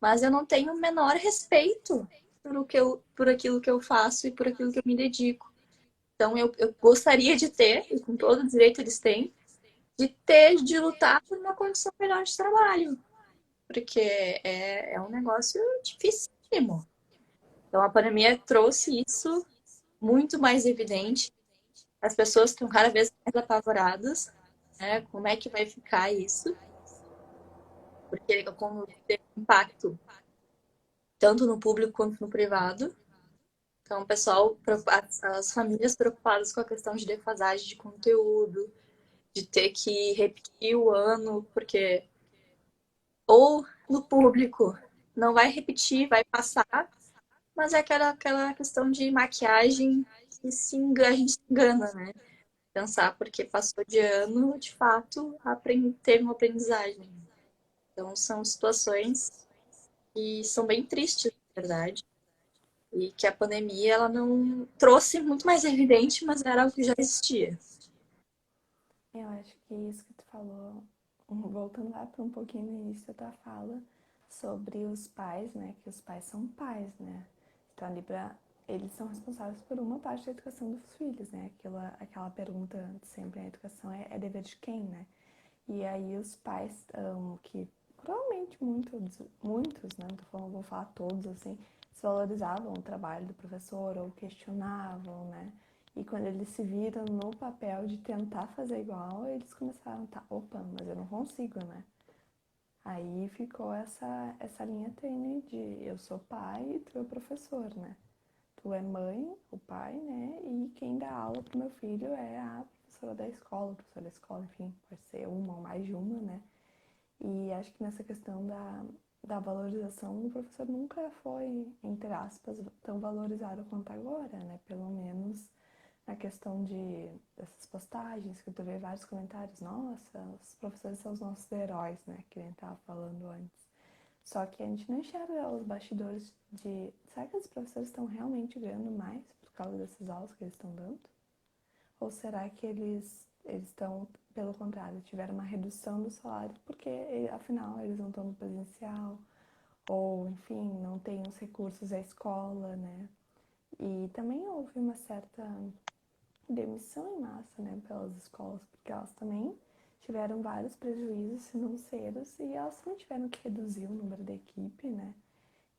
mas eu não tenho o menor respeito por aquilo que eu faço e por aquilo que eu me dedico. Então eu gostaria de ter, e com todo o direito eles têm, de lutar por uma condição melhor de trabalho. Porque é um negócio dificílimo. Então a pandemia trouxe isso muito mais evidente. As pessoas estão cada vez mais apavoradas, né? Como é que vai ficar isso? Porque como teve impacto tanto no público quanto no privado. Então, o pessoal, as famílias preocupadas com a questão de defasagem de conteúdo, de ter que repetir o ano, porque ou no público não vai repetir, vai passar, mas é aquela questão de maquiagem que a gente se engana, né? Pensar porque passou de ano, de fato, teve uma aprendizagem. Então, são situações que são bem tristes, na verdade. E que a pandemia, ela não trouxe muito mais evidente, mas era algo que já existia. Eu acho que isso que tu falou, voltando lá para um pouquinho no início da tua fala, sobre os pais, né? Que os pais são pais, né? Então, ali pra, eles são responsáveis por uma parte da educação dos filhos, né? Aquela pergunta de sempre, a educação é dever de quem, né? E aí os pais, que provavelmente muitos, né? Não tô falando, vou falar todos, assim, desvalorizavam o trabalho do professor ou questionavam, né? E quando eles se viram no papel de tentar fazer igual, eles começaram, tá, opa, mas eu não consigo, né? Aí ficou essa linha tênue de eu sou pai e tu é professor, né? Tu é mãe, o pai, né? E quem dá aula pro meu filho é a professora da escola, o professor da escola, enfim, pode ser uma ou mais de uma, né? E acho que nessa questão da valorização, o professor nunca foi, entre aspas, tão valorizado quanto agora, né? Pelo menos na questão dessas postagens, que tu vê vários comentários, nossa, os professores são os nossos heróis, né? Que nem tava falando antes. Só que a gente não enxerga os bastidores de. Será que os professores estão realmente ganhando mais por causa dessas aulas que eles estão dando? Ou será que eles estão, pelo contrário, tiveram uma redução do salário porque, afinal, eles não estão no presencial? Ou, enfim, não têm os recursos da escola, né? E também houve uma certa demissão em massa, né, pelas escolas, porque elas também tiveram vários prejuízos financeiros e elas também tiveram que reduzir o número da equipe, né?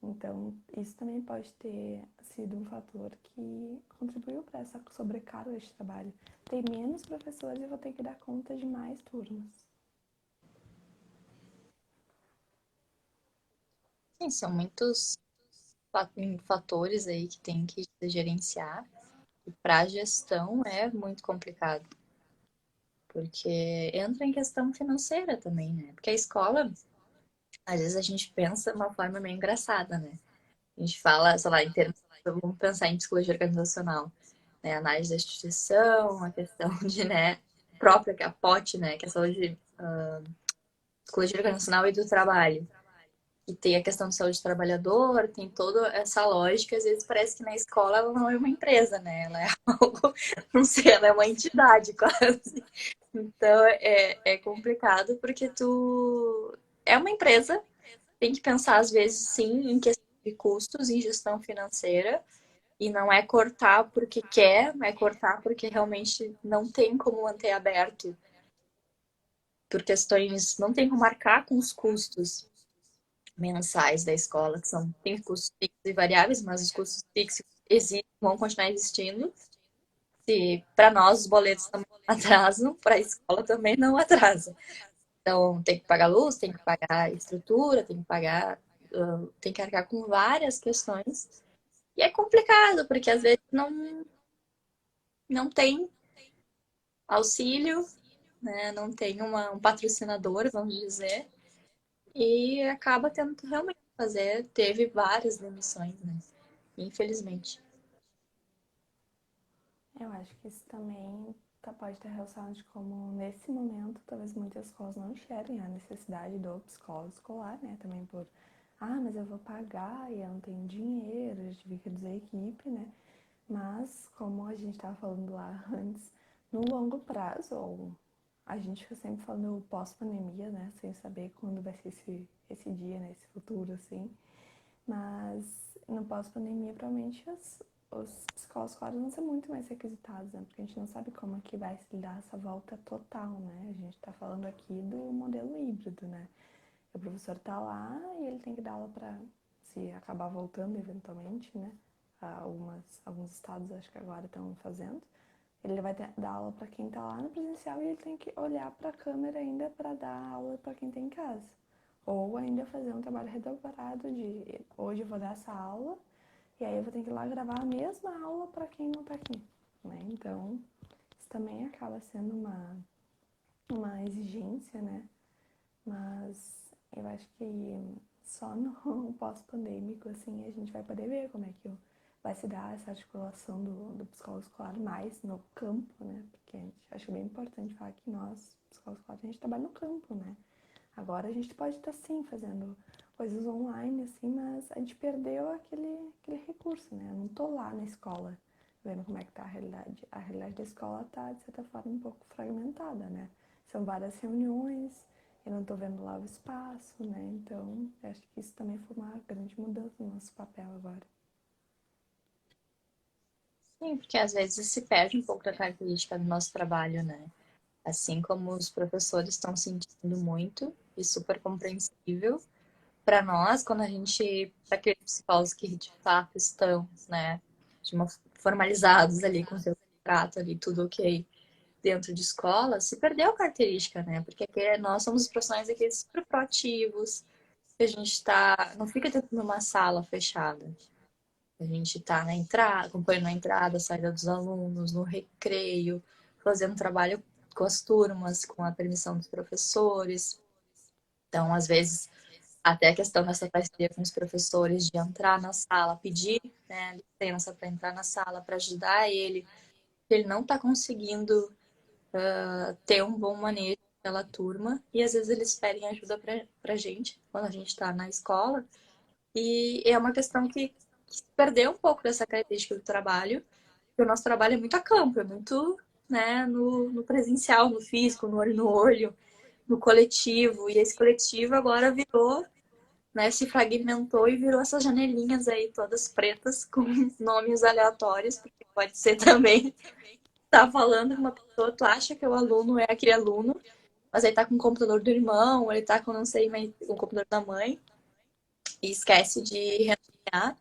Então, isso também pode ter sido um fator que contribuiu para essa sobrecarga de trabalho. Tem menos professores e vou ter que dar conta de mais turmas. Sim, são muitos fatores aí que tem que se gerenciar. E para a gestão é muito complicado, porque entra em questão financeira também, né? Porque a escola, às vezes a gente pensa de uma forma meio engraçada, né? A gente fala, sei lá, em termos, vamos pensar em psicologia organizacional, né? Análise da instituição, a questão de, né, própria, que é a POT, né? Que é a saúde, psicologia organizacional e do trabalho. E tem a questão de saúde do trabalhador, tem toda essa lógica. Às vezes parece que na escola ela não é uma empresa, né? Ela é algo, não sei, ela é uma entidade quase. Então é complicado porque tu é uma empresa, tem que pensar às vezes sim em questão de custos, em gestão financeira, e não é cortar porque quer, é cortar porque realmente não tem como manter aberto por questões, não tem como marcar com os custos mensais da escola, que são, tem custos fixos e variáveis, mas os custos fixos existem, vão continuar existindo. Se para nós os boletos também atrasam, para a escola também não atrasa. Então, tem que pagar luz, tem que pagar estrutura, tem que pagar, tem que arcar com várias questões. E é complicado, porque às vezes não tem auxílio, né? Não tem um patrocinador, vamos dizer, e acaba tendo que realmente fazer. Teve várias demissões, né? Infelizmente. Eu acho que isso também pode ter relação de como, nesse momento, talvez muitas escolas não enxerguem a necessidade do psicólogo escolar, né? Também por, mas eu vou pagar e eu não tenho dinheiro, a gente tive que reduzir a equipe, né? Mas, como a gente estava falando lá antes, no longo prazo, ou a gente fica sempre falando pós-pandemia, né? Sem saber quando vai ser esse dia, né? Esse futuro, assim. Mas no pós-pandemia, provavelmente os psicólogos claro, vão ser muito mais requisitados, né? Porque a gente não sabe como é que vai se dar essa volta total, né? A gente tá falando aqui do modelo híbrido, né? O professor tá lá e ele tem que dar aula para se acabar voltando eventualmente, né? Alguns estados acho que agora estão fazendo. Ele vai dar aula para quem tá lá no presencial e ele tem que olhar para a câmera ainda para dar aula para quem tá em casa. Ou ainda fazer um trabalho redobrado de hoje eu vou dar essa aula e aí eu vou ter que ir lá gravar a mesma aula para quem não tá aqui, né? Então, isso também acaba sendo uma exigência, né? Mas eu acho que só no pós-pandêmico, assim, a gente vai poder ver como é que vai se dar essa articulação do psicólogo escolar mais no campo, né? Porque a gente acha bem importante falar que nós, psicólogos escolares, a gente trabalha no campo, né? Agora a gente pode estar sim fazendo coisas online, assim, mas a gente perdeu aquele recurso, né? Eu não tô lá na escola vendo como é que tá a realidade. A realidade da escola tá, de certa forma, um pouco fragmentada, né? São várias reuniões, eu não tô vendo lá o espaço, né? Então, eu acho que isso também foi uma grande mudança no nosso papel agora. Sim, porque às vezes se perde um pouco da característica do nosso trabalho, né? Assim como os professores estão sentindo muito, e super compreensível. Para nós, quando a gente, para aqueles psicólogos que de fato estão, né, formalizados ali com seu contrato ali, tudo ok, dentro de escola, se perdeu a característica, né? Porque aqui, nós somos os profissionais aqui super proativos, que a gente tá, não fica dentro de uma sala fechada. A gente tá na entrada, acompanhando a entrada, a saída dos alunos, no recreio, fazendo trabalho com as turmas, com a permissão dos professores. Então, às vezes, até a questão dessa parceria com os professores de entrar na sala, pedir, né, licença para entrar na sala, para ajudar ele, ele não está conseguindo ter um bom manejo pela turma, e às vezes eles pedem ajuda para a gente, quando a gente está na escola, e é uma questão que perdeu um pouco dessa característica do trabalho, porque o nosso trabalho é muito a campo, é muito, né, no presencial, no físico, no olho, no coletivo, e esse coletivo agora virou, né, se fragmentou e virou essas janelinhas aí todas pretas com nomes aleatórios, porque pode ser também tá falando com uma pessoa, tu acha que o aluno é aquele aluno, mas aí tá com o computador do irmão, ele tá com não sei, mas o computador da mãe e esquece de renomear.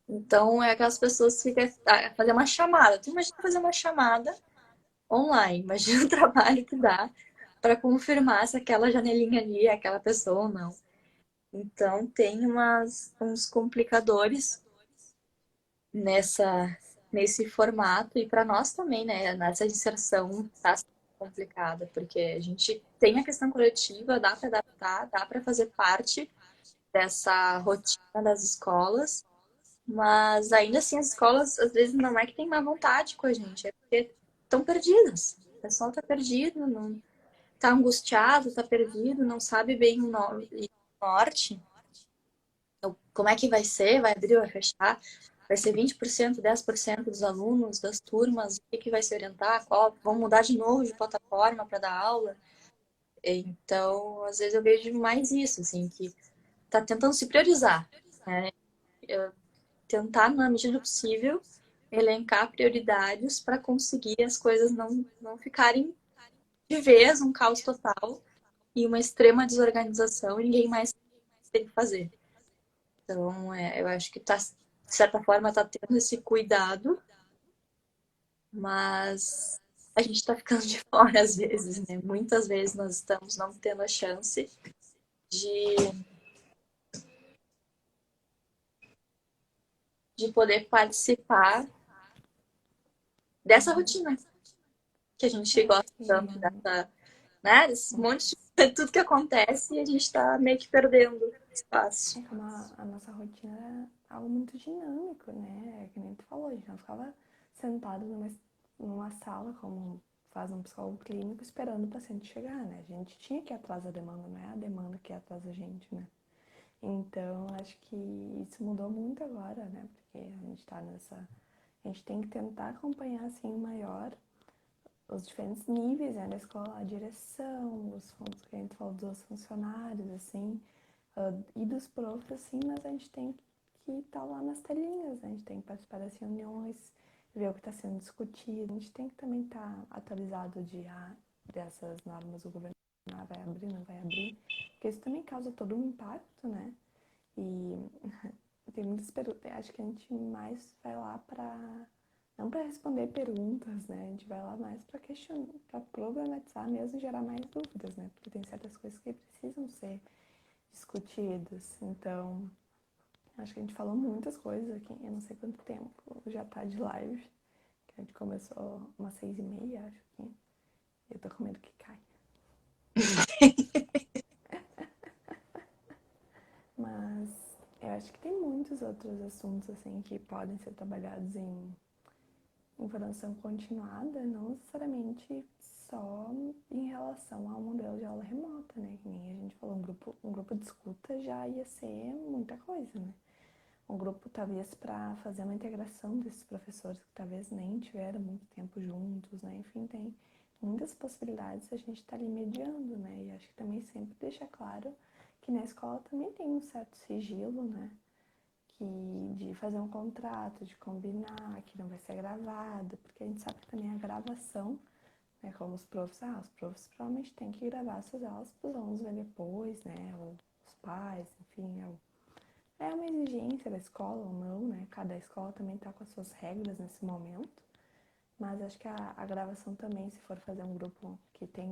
Então é aquelas pessoas que ficam a fazer uma chamada. Tu imagina fazer uma chamada online, imagina o trabalho que dá para confirmar se aquela janelinha ali é aquela pessoa ou não. Então tem uns complicadores nessa nesse formato e para nós também, né? Nessa inserção tá sendo complicada, porque a gente tem a questão coletiva, dá para adaptar, dá para fazer parte dessa rotina das escolas, mas ainda assim as escolas às vezes não é que tem má vontade com a gente, é porque estão perdidas. O pessoal tá perdido, não tá angustiado, tá perdido, não sabe bem o norte. Então, como é que vai ser? Vai abrir, vai fechar? Vai ser 20%, 10% dos alunos, das turmas? O que vai se orientar? Qual? Vão mudar de novo de plataforma para dar aula? Então, às vezes eu vejo mais isso, assim, que tá tentando se priorizar, né? Tentar, na medida do possível, elencar prioridades para conseguir as coisas não ficarem de vez um caos total e uma extrema desorganização e ninguém mais tem que fazer. Então, eu acho que tá, de certa forma tá tendo esse cuidado, mas a gente tá ficando de fora às vezes, né? Muitas vezes nós estamos não tendo a chance de, de poder participar dessa rotina que a gente É gosta que tanto, dessa, né? Desse monte de tudo que acontece e a gente tá meio que perdendo espaço. É como a nossa rotina era algo muito dinâmico, né? É que nem tu falou, a gente não ficava sentado numa sala, como faz um psicólogo clínico, esperando o paciente chegar, né? A gente tinha que ir atrás da demanda, não é a demanda que ia atrás da gente, né? Então, acho que isso mudou muito agora, né? Porque a gente tá nessa. A gente tem que tentar acompanhar, assim, maior os diferentes níveis, né, da escola, a direção, os fundos que a gente falou dos funcionários, assim, e dos profs, assim, mas a gente tem que estar lá nas telinhas, né? A gente tem que participar das reuniões, ver o que está sendo discutido, a gente tem que também estar atualizado dessas normas do governo, vai abrir, não vai abrir, porque isso também causa todo um impacto, né? E tem muitas perguntas, acho que a gente mais vai lá para não para responder perguntas, né? A gente vai lá mais para questionar, para problematizar mesmo e gerar mais dúvidas, né? Porque tem certas coisas que precisam ser discutidas. Então, acho que a gente falou muitas coisas aqui. Eu não sei quanto tempo já tá de live. Que a gente começou umas 6h30, acho que. Eu tô com medo que caia. Mas eu acho que tem muitos outros assuntos assim que podem ser trabalhados em formação continuada, não necessariamente só em relação ao modelo de aula remota, né? Que nem a gente falou, um grupo de escuta já ia ser muita coisa, né? Um grupo talvez para fazer uma integração desses professores que talvez nem tiveram muito tempo juntos, né? Enfim, tem muitas possibilidades a gente estar ali mediando, né? E acho que também sempre deixa claro que na escola também tem um certo sigilo, né? De fazer um contrato, de combinar, que não vai ser gravado, porque a gente sabe que também a gravação, né, como os profs provavelmente têm que gravar suas aulas para os alunos ver depois, né, ou os pais, enfim, é uma exigência da escola ou não, né, cada escola também está com as suas regras nesse momento, mas acho que a gravação também, se for fazer um grupo que tem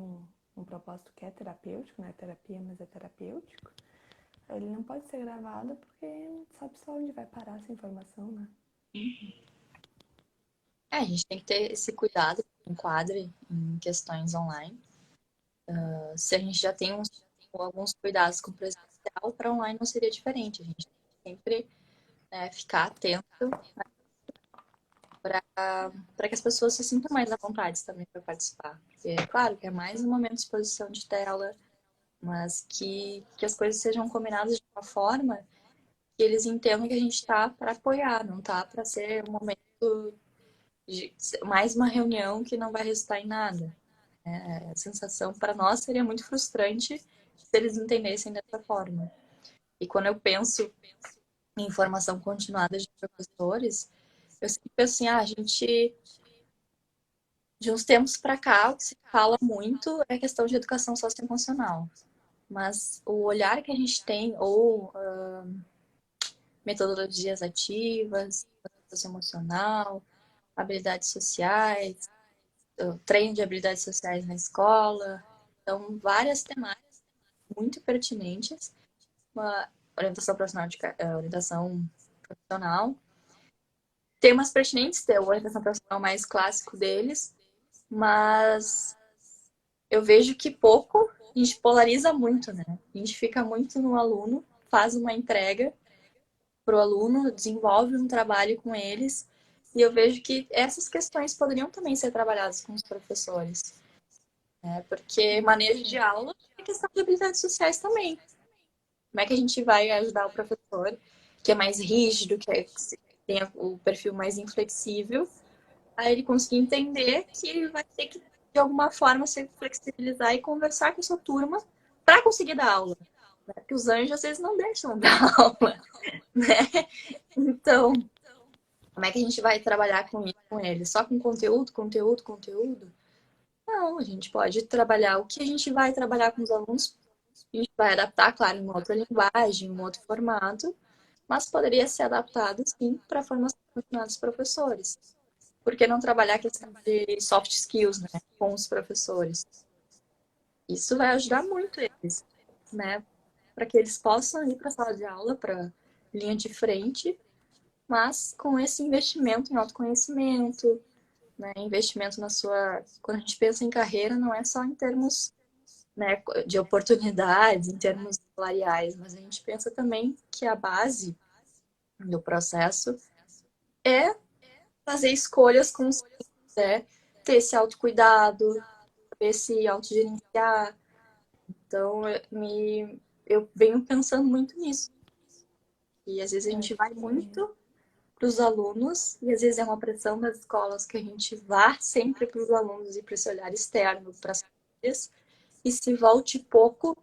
um propósito que é terapêutico, não é terapia, mas é terapêutico, ele não pode ser gravado porque sabe só onde vai parar essa informação, né? A gente tem que ter esse cuidado com o enquadre em questões online. Se a gente já tem alguns cuidados com o presencial, para online não seria diferente. A gente tem que sempre, né, ficar atento para que as pessoas se sintam mais à vontade também para participar. Porque, é claro, que é mais um momento de exposição de tela, mas que as coisas sejam combinadas de uma forma que eles entendam que a gente está para apoiar, não está para ser um momento de mais uma reunião que não vai resultar em nada. A sensação para nós seria muito frustrante se eles entendessem dessa forma. E quando eu penso em formação continuada de professores, eu sempre penso assim, a gente, de uns tempos para cá, o que se fala muito é a questão de educação socioemocional. Mas o olhar que a gente tem, ou metodologias ativas, socioemocional, habilidades sociais, treino de habilidades sociais na escola, então várias temáticas muito pertinentes, uma orientação profissional, orientação profissional, temas pertinentes, ter a orientação profissional mais clássico deles, mas eu vejo que pouco a gente polariza muito, né? A gente fica muito no aluno, faz uma entrega para o aluno, desenvolve um trabalho com eles, e eu vejo que essas questões poderiam também ser trabalhadas com os professores, né? Porque manejo de aula é questão de habilidades sociais também. Como é que a gente vai ajudar o professor, que é mais rígido, tem o perfil mais inflexível, a ele conseguir entender que ele vai ter que, de alguma forma, se flexibilizar e conversar com a sua turma para conseguir dar aula. Né? Porque os anjos, às vezes, não deixam dar aula. Né? Então, como é que a gente vai trabalhar com isso com ele? Só com conteúdo, conteúdo, conteúdo? Não, a gente pode trabalhar o que a gente vai trabalhar com os alunos, a gente vai adaptar, claro, em uma outra linguagem, em um outro formato, mas poderia ser adaptado, sim, para a formação dos professores. Por que não trabalhar a questão de soft skills, né, com os professores? Isso vai ajudar muito eles, né, para que eles possam ir para a sala de aula, para linha de frente, mas com esse investimento em autoconhecimento, né, investimento na sua... Quando a gente pensa em carreira, não é só em termos, né, de oportunidades, em termos salariais, mas a gente pensa também que a base do processo é fazer escolhas conscientes, né, ter esse autocuidado, esse autogerenciar. Então, eu venho pensando muito nisso. E às vezes a Eu gente acho vai que muito para os alunos, e às vezes é uma pressão das escolas que a gente vá sempre para os alunos e para esse olhar externo para as famílias, e se volte pouco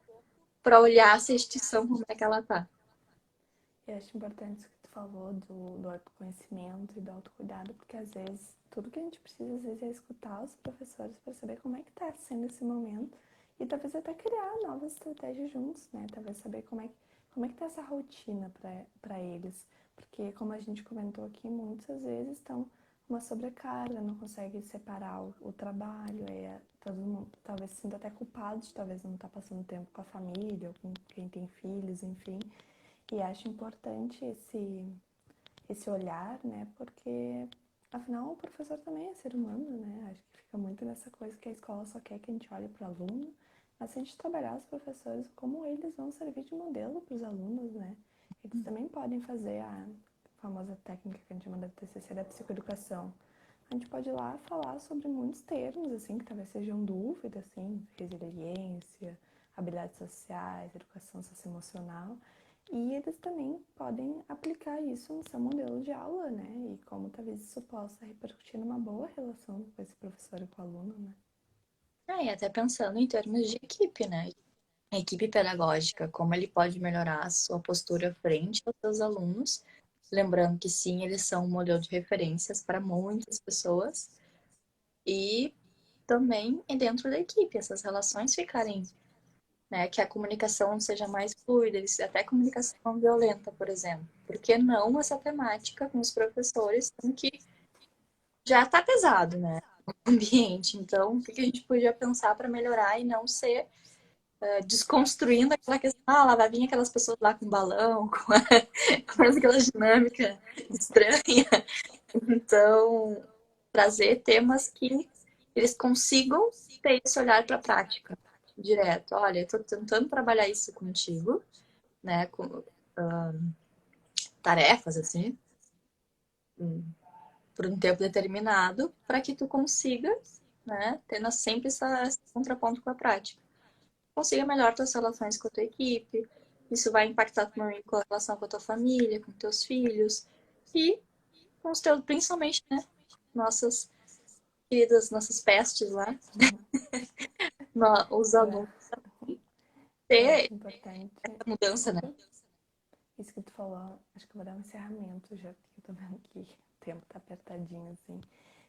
para olhar essa instituição como é que ela está. Eu acho importante isso que tu falou do autoconhecimento e do autocuidado, porque às vezes tudo que a gente precisa às vezes é escutar os professores para saber como é que está sendo esse momento e talvez até criar novas estratégias juntos, né? Talvez saber como é que tá essa rotina para eles, porque como a gente comentou aqui, muitas vezes estão uma sobrecarga, não conseguem separar o trabalho, todo mundo talvez se sinta até culpado de talvez não estar passando tempo com a família ou com quem tem filhos, enfim. E acho importante esse olhar, né? Porque, afinal, o professor também é ser humano, né? Acho que fica muito nessa coisa que a escola só quer que a gente olhe para o aluno, mas se a gente trabalhar os professores, como eles vão servir de modelo para os alunos, né? Eles também podem fazer a famosa técnica que a gente chama da TCC da psicoeducação. A gente pode ir lá falar sobre muitos termos, assim, que talvez sejam dúvida, assim, resiliência, habilidades sociais, educação socioemocional. E eles também podem aplicar isso no seu modelo de aula, né? E como talvez isso possa repercutir numa boa relação com esse professor e com o aluno, né? E até pensando em termos de equipe, né? A equipe pedagógica, como ele pode melhorar a sua postura frente aos seus alunos, lembrando que sim, eles são um modelo de referências para muitas pessoas, e também é dentro da equipe, essas relações ficarem, né, que a comunicação seja mais fluida, até comunicação não violenta, por exemplo. Por que não essa temática com os professores, sendo que já está pesado, né, o ambiente? Então, o que a gente podia pensar para melhorar e não ser desconstruindo aquela questão, lá vai vir aquelas pessoas lá com balão, com aquela dinâmica estranha. Então, trazer temas que eles consigam ter esse olhar para a prática direto. Olha, eu estou tentando trabalhar isso contigo, né, com tarefas assim, por um tempo determinado, para que tu consiga, né, tendo sempre esse contraponto com a prática, consiga melhorar tuas relações com a tua equipe. Isso vai impactar também com a relação com a tua família, com teus filhos e com os teus, principalmente, né, nossas queridas, nossas pestes lá, os Eu, alunos, eu ter acho importante. essa mudança, né? Desculpa. Isso que tu falou, acho que eu vou dar um encerramento já, porque eu tô vendo que o tempo tá apertadinho, assim.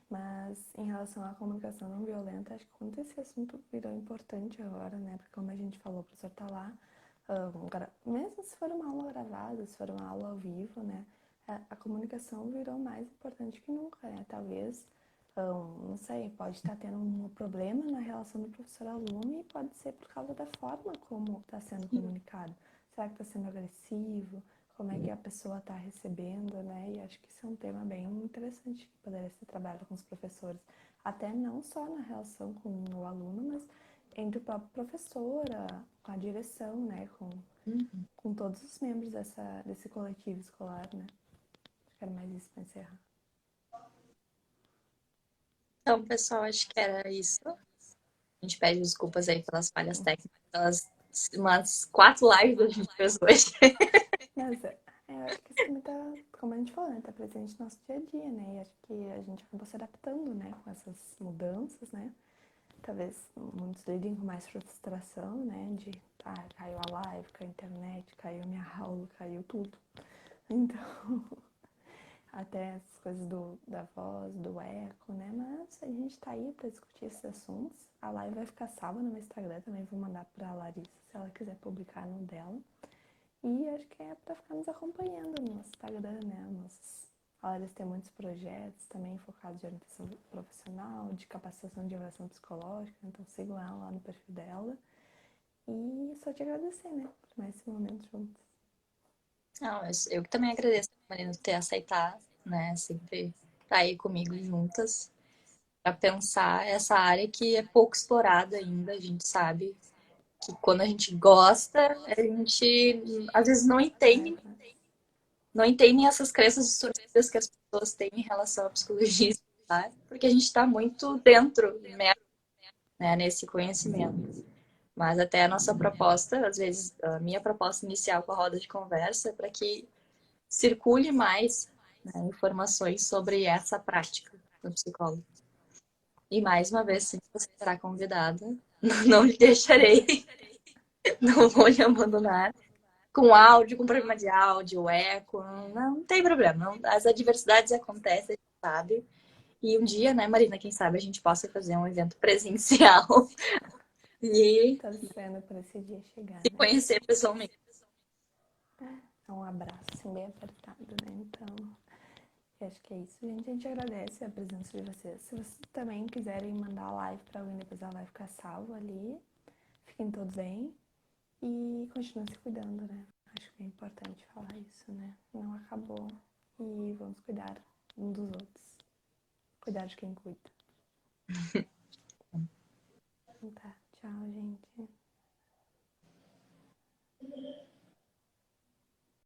Mas em relação à comunicação não violenta, acho que quando esse assunto virou importante agora, né? Porque como a gente falou, o professor tá lá, mesmo se for uma aula gravada, se for uma aula ao vivo, né? A comunicação virou mais importante que nunca, né? Talvez, não sei, pode estar tendo um problema na relação do professor-aluno e pode ser por causa da forma como está sendo comunicado. Será que está sendo agressivo? Como é que a pessoa está recebendo, né? E acho que isso é um tema bem interessante que poderia ser trabalhado com os professores. Até não só na relação com o aluno, mas entre o próprio professor, com a direção, né? Com todos os membros desse coletivo escolar, né? Acho que era mais isso para encerrar. Então, pessoal, acho que era isso. A gente pede desculpas aí pelas falhas técnicas, pelas umas 4 lives que a gente fez hoje. Mas eu acho que isso também tá, como a gente falou, né? Tá presente no nosso dia a dia, né? E acho que a gente acabou se adaptando, né? Com essas mudanças, né? Talvez muitos lidem com mais frustração, né? Caiu a live, caiu a internet, caiu minha aula, caiu tudo. Então, até as coisas coisas da voz, do eco, né? Mas a gente tá aí pra discutir esses assuntos. A live vai ficar salva no meu Instagram, também vou mandar pra Larissa, se ela quiser publicar no dela. E acho que é pra ficar nos acompanhando no nosso Instagram, né? A Larissa tem muitos projetos também focados em orientação profissional, de capacitação de avaliação psicológica, então sigam ela lá no perfil dela. E só te agradecer, né, por mais esse momento juntos. Não, eu que também agradeço, Marina, por ter aceitado, né? Sempre tá aí comigo juntas para pensar essa área que é pouco explorada ainda. A gente sabe que quando a gente gosta, a gente às vezes não entende essas crenças distorcidas que as pessoas têm em relação à psicologia, tá? Porque a gente está muito dentro, né, nesse conhecimento. Mas até a nossa proposta, às vezes, a minha proposta inicial com a roda de conversa é para que circule mais, né, informações sobre essa prática do psicólogo. E mais uma vez, sim, você será convidada. Não lhe deixarei, não vou lhe abandonar. Com áudio, com problema de áudio, eco, não tem problema. As adversidades acontecem, a gente sabe. E um dia, né, Marina, quem sabe a gente possa fazer um evento presencial e Torcendo para esse dia chegar, se né? conhecer pessoalmente. É um abraço, assim, bem apertado, né? Então, eu acho que é isso, gente. A gente agradece a presença de vocês. Se vocês também quiserem mandar a live para alguém, depois ela vai ficar salva ali. Fiquem todos bem e continuem se cuidando, né? Acho que é importante falar isso, né? Não acabou e vamos cuidar um dos outros. Cuidar de quem cuida. Então tá, tchau, gente.